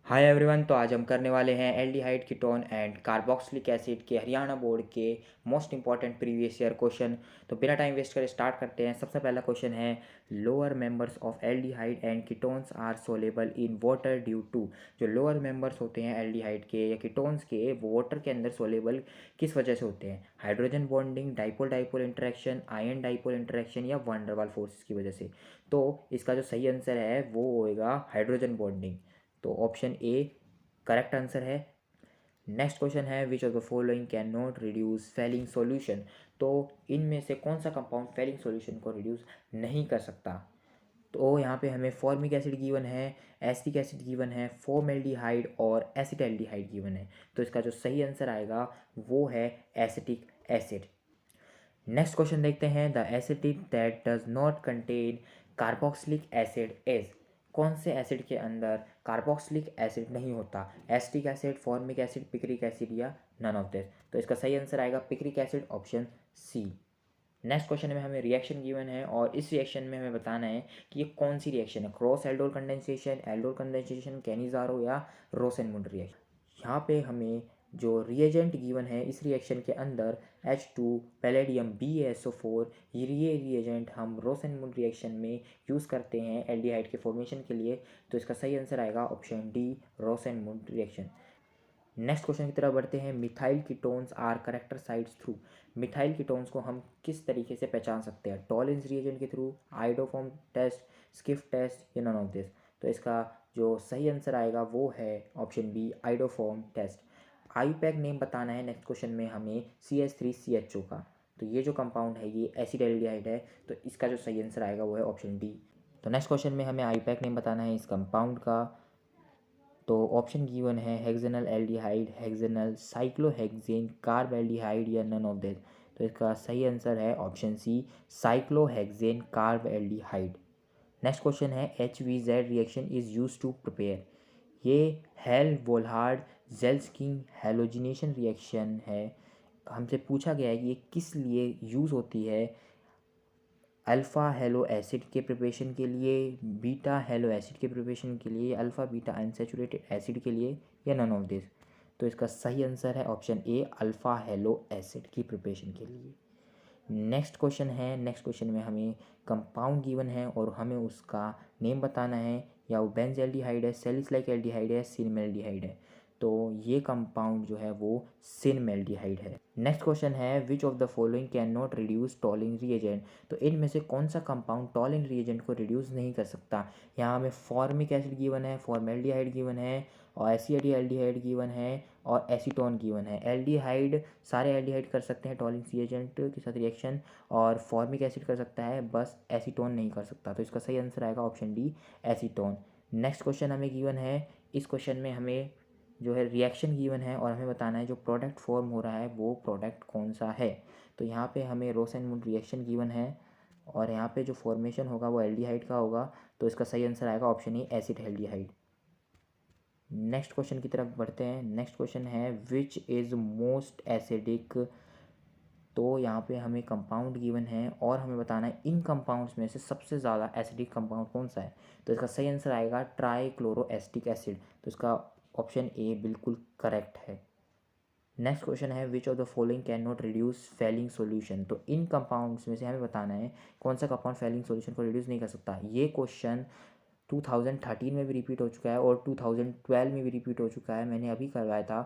Hi everyone. तो आज हम करने वाले हैं aldehyde ketone and carboxylic acid के हरियाणा बोर्ड के most important previous year question. तो बिना टाइम वेस्ट करे स्टार्ट करते हैं। सबसे पहला क्वेश्चन है, lower members of aldehyde and ketones are soluble in water due to. जो लोअर मेंबर्स होते हैं एल्डिहाइड के या कीटोन्स के, वो वाटर के अंदर सोलेबल किस वजह से होते हैं? Hydrogen bonding, dipole dipole interaction, ion dipole interaction या वैन डर वाल्स फोर्सेस की वजह से। तो इसका जो सही आंसर है वो होएगा हाइड्रोजन बॉन्डिंग। तो ऑप्शन ए करेक्ट आंसर है। नेक्स्ट क्वेश्चन है, which of the following can not reduce Fehling solution. तो इनमें से कौन सा कंपाउंड फेलिंग सॉल्यूशन को रिड्यूस नहीं कर सकता? तो यहाँ पे हमें फॉर्मिक एसिड गिवन है, एसिटिक एसिड गिवन है, फॉर्मेल्डिहाइड और एसिटाल्डिहाइड गिवन है। तो इसका जो सही आंसर आएगा वो है एसिटिक एसिड। नेक्स्ट क्वेश्चन देखते हैं, the acid that does not contain carboxylic acid is. कौन से एसिड के अंदर कार्बोक्सिलिक एसिड नहीं होता? Acetic acid, formic acid, picric acid या नन ऑफ दिस। तो इसका सही आंसर आएगा picric acid, option C. Next question में हमें रिएक्शन गिवन है और इस रिएक्शन में हमें बताना है कि ये कौन सी रिएक्शन है, क्रॉस एल्डोल कंडेंसेशन, कैनिजारो या रोसेनमुंड रिएक्शन। यहाँ पे हमें जो रिएजेंट गिवन है इस रिएक्शन के अंदर H2 पैलेडियम BaSO4, ये रिएजेंट हम रोसेनमुंड रिएक्शन में यूज़ करते हैं एल्डिहाइड के फॉर्मेशन के लिए। तो इसका सही आंसर आएगा option D, Rosenmund reaction. Next question की तरफ बढ़ते हैं, methyl ketones are characterized through. Methyl ketones को हम किस तरीके से पहचान सकते हैं? टॉलिंस रिएजेंट के through, iodoform test, Schiff test या नन ऑफ दिस। तो इसका जो सही आंसर आएगा वो है option B, iodoform test. IUPAC name बताना है नेक्स्ट क्वेश्चन में हमें CH3CHO का। तो ये जो कंपाउंड है ये एसिड है। तो इसका जो सही आंसर आएगा वो है ऑप्शन डी। तो नेक्स्ट क्वेश्चन में हमें आईपैक नेम बताना है इस कंपाउंड का। तो ऑप्शन गिवन है hexanal aldehyde, hexanal cyclohexane, carb aldehyde या नन ऑफ दिस। तो इसका सही आंसर है option C, cyclohexane carb aldehyde. Next question है, HVZ reaction is use to prepare. ये Hell Volhard Zelinsky halogenation reaction है। हमसे पूछा गया है कि ये किस लिए यूज़ होती है? अल्फ़ा हेलो एसिड के प्रिपरेशन के लिए, बीटा हेलो एसिड के प्रिपरेशन के लिए, अल्फ़ा बीटा अनसैचुरेटेड एसिड के लिए या नन ऑफ दिस। तो इसका सही आंसर है option A, alpha hello acid की प्रिपरेशन के लिए। नेक्स्ट क्वेश्चन है, नेक्स्ट क्वेश्चन में हमें कंपाउंड गिवन है और हमें उसका नेम बताना है, या वो बेंजल्डिहाइड है, सैलिसिलिक एल्डिहाइड है, सिनमेल्डिहाइड है। तो ये कंपाउंड जो है वो सिनमेल्डिहाइड है। नेक्स्ट क्वेश्चन है, which of the following can not reduce Tollens reagent. तो इनमें से कौन सा कंपाउंड टॉलिंग रिएजेंट को रिड्यूस नहीं कर सकता? यहाँ हमें फॉर्मिक एसिड गिवन है, फॉर्मेल्डिहाइड गिवन है और एसिटाल्डिहाइड गिवन है और एसीटोन गिवन है। एल्डिहाइड, सारे एल्डिहाइड कर सकते हैं टॉलिंग रिएजेंट के साथ रिएक्शन, और फॉर्मिक एसिड कर सकता है, बस एसीटोन नहीं कर सकता। तो इसका सही आंसर आएगा option D, acetone. Next question हमें गिवन है, इस क्वेश्चन में हमें जो है रिएक्शन गिवन है और हमें बताना है जो प्रोडक्ट फॉर्म हो रहा है वो प्रोडक्ट कौन सा है। तो यहाँ पे हमें रोसेनमुंड रिएक्शन गिवन है और यहाँ पे जो फॉर्मेशन होगा वो एल्डिहाइड का होगा। तो इसका सही आंसर आएगा option A, acetaldehyde. Next question की तरफ बढ़ते हैं। नेक्स्ट क्वेश्चन है, विच इज़ मोस्ट एसिडिक। तो यहाँ पे हमें कंपाउंड गिवन है और हमें बताना है इन कंपाउंड्स में से सबसे ज़्यादा एसिडिक कंपाउंड कौन सा है। तो इसका सही आंसर आएगा ट्राइक्लोरोएसिटिक एसिड। तो इसका ऑप्शन ए बिल्कुल करेक्ट है। नेक्स्ट क्वेश्चन है, which of the following can not reduce Fehling solution. तो इन कंपाउंड्स में से हमें बताना है कौन सा कंपाउंड फेलिंग सॉल्यूशन को रिड्यूस नहीं कर सकता। ये क्वेश्चन 2013 में भी रिपीट हो चुका है और 2012 में भी रिपीट हो चुका है, मैंने अभी करवाया था।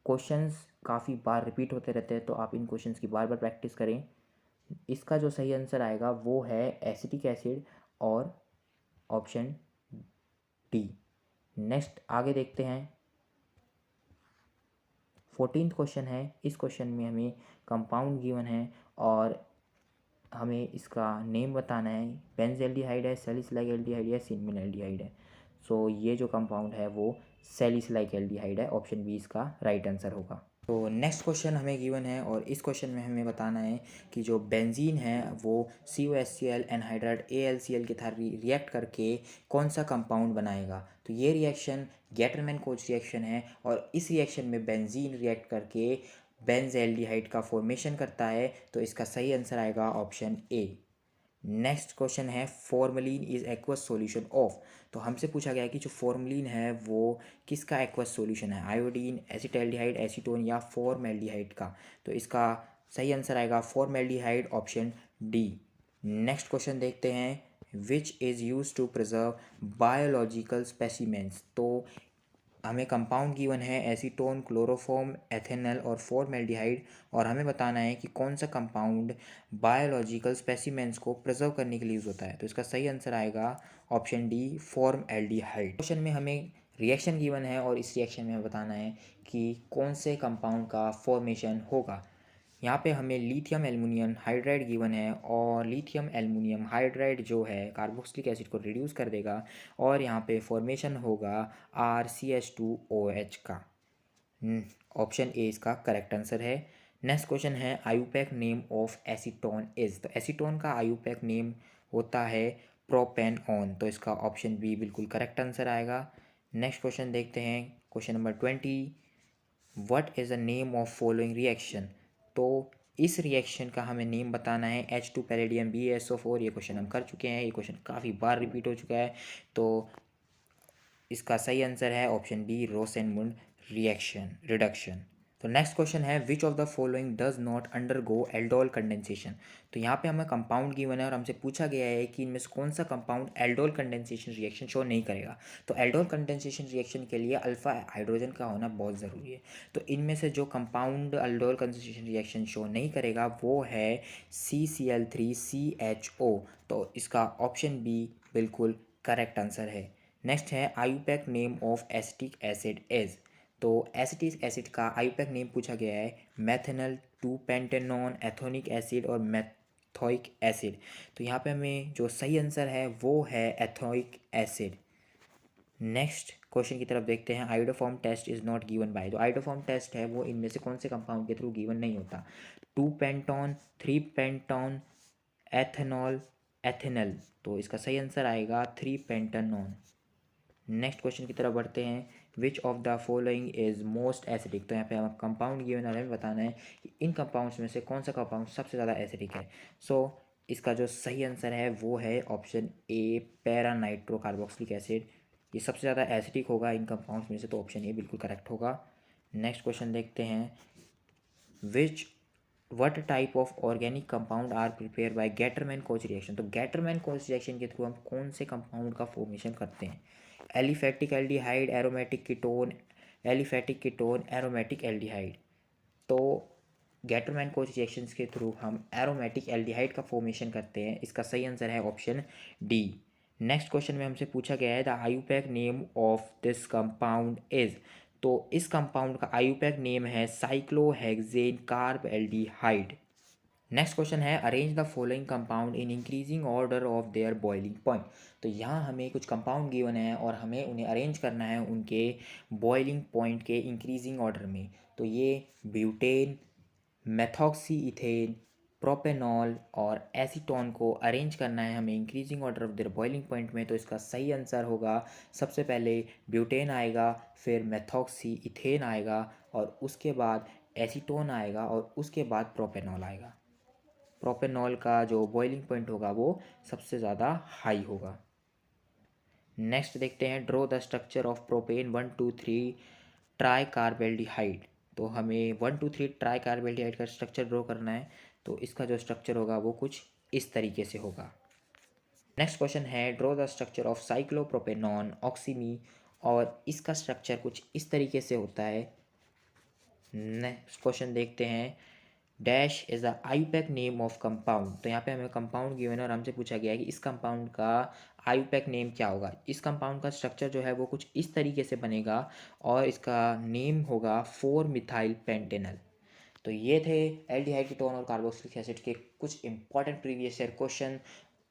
क्वेश्चंस काफ़ी बार रिपीट होते रहते हैं तो आप इन क्वेश्चंस की बार बार प्रैक्टिस करें। इसका जो सही आंसर आएगा वो है एसिटिक एसिड और ऑप्शन डी। नेक्स्ट आगे देखते हैं। 14th क्वेश्चन है, इस क्वेश्चन में हमें कंपाउंड गिवन है और हमें इसका नेम बताना है। बेंजल्डिहाइड है, सैलिसिलिक एल्डिहाइड है, सिनमेल्डिहाइड है। सो ये जो कंपाउंड है वो सैलिसिलिक एल्डिहाइड है, ऑप्शन बी इसका राइट आंसर होगा। तो नेक्स्ट क्वेश्चन हमें गिवन है और इस क्वेश्चन में हमें बताना है कि जो बेंजीन है वो CuHCl एनहाइड्राइड AlCl के साथ रिएक्ट करके कौन सा कंपाउंड बनाएगा। तो ये रिएक्शन गेटरमैन कोच रिएक्शन है और इस रिएक्शन में बेंजीन रिएक्ट करके बेंजल्डिहाइड का फॉर्मेशन करता है। तो इसका सही आंसर आएगा ऑप्शन ए। नेक्स्ट क्वेश्चन है formalin is aqueous solution of. तो हमसे पूछा गया है कि जो फॉर्मलिन है वो किसका एक्वस सॉल्यूशन है, आयोडीन, एसिटाल्डिहाइड, एसीटोन या फॉर्मेल्डिहाइड का। तो इसका सही आंसर आएगा formaldehyde, option D. Next question देखते हैं, which is use to preserve biological specimens. तो हमें कंपाउंड गिवन है एसीटोन, क्लोरोफॉर्म, एथेनल और फॉर्मेल्डिहाइड, और हमें बताना है कि कौन सा कंपाउंड बायोलॉजिकल स्पेसिमेंट्स को प्रिजर्व करने के लिए यूज़ होता है। तो इसका सही आंसर आएगा ऑप्शन डी, फॉर्मएल्डिहाइड। क्वेश्चन में हमें रिएक्शन गिवन है और इस रिएक्शन में हमें बताना है कि कौन से कंपाउंड का फॉर्मेशन होगा। यहाँ पे हमें लिथियम एल्युमिनियम हाइड्राइड गिवन है, और लिथियम एल्युमिनियम हाइड्राइड जो है कार्बोक्सिलिक एसिड को रिड्यूस कर देगा, और यहाँ पे फॉर्मेशन होगा RCH2OH का। ऑप्शन ए इसका करेक्ट आंसर है। नेक्स्ट क्वेश्चन है IUPAC name of acetone is. तो एसीटोन का आयुपैक नेम होता है प्रोपेनॉन। तो इसका ऑप्शन बी बिल्कुल करेक्ट आंसर आएगा। नेक्स्ट क्वेश्चन देखते हैं, question number 20, what is the name of following reaction. तो इस रिएक्शन का हमें नेम बताना है H2 पैलेडियम BaSO4। ये क्वेश्चन हम कर चुके हैं, ये क्वेश्चन काफ़ी बार रिपीट हो चुका है। तो इसका सही आंसर है ऑप्शन बी, रोसेनमुंड रिडक्शन। तो नेक्स्ट क्वेश्चन है, which of the following does not undergo aldol condensation. तो यहाँ पे हमें कंपाउंड गिवन है और हमसे पूछा गया है कि इनमें से कौन सा compound aldol condensation reaction show नहीं करेगा। तो एल्डोल कंडेंसेशन रिएक्शन के लिए अल्फा हाइड्रोजन का होना बहुत ज़रूरी है। तो इनमें से जो compound aldol condensation reaction show नहीं करेगा वो है CCl3CHO। तो इसका ऑप्शन बी बिल्कुल करेक्ट आंसर है। नेक्स्ट है IUPAC name of acetic acid is. तो एसिटिक एसिड का आयुपैक नेम पूछा गया है मैथेनल, 2 पेंटेनॉन, एथोनिक एसिड और मैथोइक एसिड। तो यहाँ पे हमें जो सही आंसर है वो है एथोइक एसिड। नेक्स्ट क्वेश्चन की तरफ देखते हैं, iodoform test is not given by. तो आयोडोफॉर्म टेस्ट है वो इनमें से कौन से कंपाउंड के थ्रू गिवन नहीं होता। 2 पेंटॉन, 3 पेंटॉन, एथेनॉल, एथेनल। तो इसका सही आंसर आएगा 3 पेंटानॉन। नेक्स्ट क्वेश्चन की तरफ बढ़ते हैं, विच of the following is most acidic. तो यहाँ पे हम कंपाउंड गिवन हमें बताना है कि इन कंपाउंड्स में से कौन सा कंपाउंड सबसे ज़्यादा एसिडिक है। सो इसका जो सही आंसर है वो है option A, para nitro carboxylic acid. ये सबसे ज़्यादा एसिडिक होगा इन कंपाउंड्स में से, तो ऑप्शन ए बिल्कुल करेक्ट होगा। नेक्स्ट क्वेश्चन देखते हैं, which what type of organic compound are prepare by Gattermann Koch reaction. तो गेटरमैन कोच रिएक्शन के थ्रू हम कौन से कंपाउंड का फॉर्मेशन करते हैं। Aliphatic aldehyde, aromatic ketone, aliphatic ketone, aromatic aldehyde. तो गेटरमैन कोच रिएक्शंस के थ्रू हम एरोमेटिक एल्डिहाइड का फॉर्मेशन करते हैं। इसका सही आंसर है ऑप्शन डी। नेक्स्ट क्वेश्चन में हमसे पूछा गया है the IUPAC name of this compound is. तो इस कंपाउंड का आयुपैक नेम है cyclohexane carb aldehyde. Next question है, arrange the following compound in increasing order of their boiling point. तो यहाँ हमें कुछ कंपाउंड गिवन है और हमें उन्हें अरेंज करना है उनके बॉइलिंग पॉइंट के इंक्रीजिंग ऑर्डर में। तो ये ब्यूटेन, मेथॉक्सी इथेन, प्रोपेनॉल और एसीटोन को अरेंज करना है हमें increasing order of their boiling point में। तो इसका सही आंसर होगा सबसे पहले ब्यूटेन आएगा, फिर मेथॉक्सी इथेन आएगा, और उसके बाद एसीटोन आएगा, और उसके बाद प्रोपेनॉल आएगा। प्रोपेनॉल का जो बॉइलिंग पॉइंट होगा वो सबसे ज़्यादा हाई होगा। नेक्स्ट देखते हैं, draw the structure of propane 1,2,3 try carbaldehyde. तो हमें 1,2,3 ट्राई कार्बेल्डिहाइड का स्ट्रक्चर ड्रॉ करना है। तो इसका जो स्ट्रक्चर होगा वो कुछ इस तरीके से होगा। नेक्स्ट क्वेश्चन है, draw the structure of cyclopropanone oxime, और इसका स्ट्रक्चर कुछ इस तरीके से होता है। नेक्स्ट क्वेश्चन देखते हैं, dash is the IUPAC name of compound. तो यहाँ पे हमें कंपाउंड गिवन है और हमसे पूछा गया है कि इस कंपाउंड का आयुपैक नेम क्या होगा। इस कंपाउंड का स्ट्रक्चर जो है वो कुछ इस तरीके से बनेगा, और इसका नेम होगा 4 मिथाइल पेंटेनल। तो ये थे एल्डिहाइड कीटोन और कार्बोक्सिलिक एसिड के कुछ इंपॉर्टेंट प्रीवियस ईयर क्वेश्चन।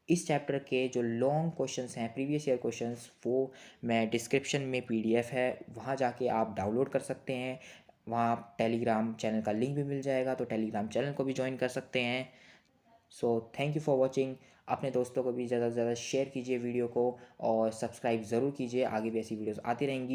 इस चैप्टर के जो लॉन्ग क्वेश्चंस हैं प्रीवियस ईयर क्वेश्चंस, वो मैं डिस्क्रिप्शन में PDF है, वहाँ जाके आप डाउनलोड कर सकते हैं। वहाँ टेलीग्राम चैनल का लिंक भी मिल जाएगा, तो टेलीग्राम चैनल को भी ज्वाइन कर सकते हैं। So thank you for watching. अपने दोस्तों को भी ज़्यादा से ज़्यादा शेयर कीजिए वीडियो को, और सब्सक्राइब ज़रूर कीजिए, आगे भी ऐसी वीडियोस आती रहेंगी।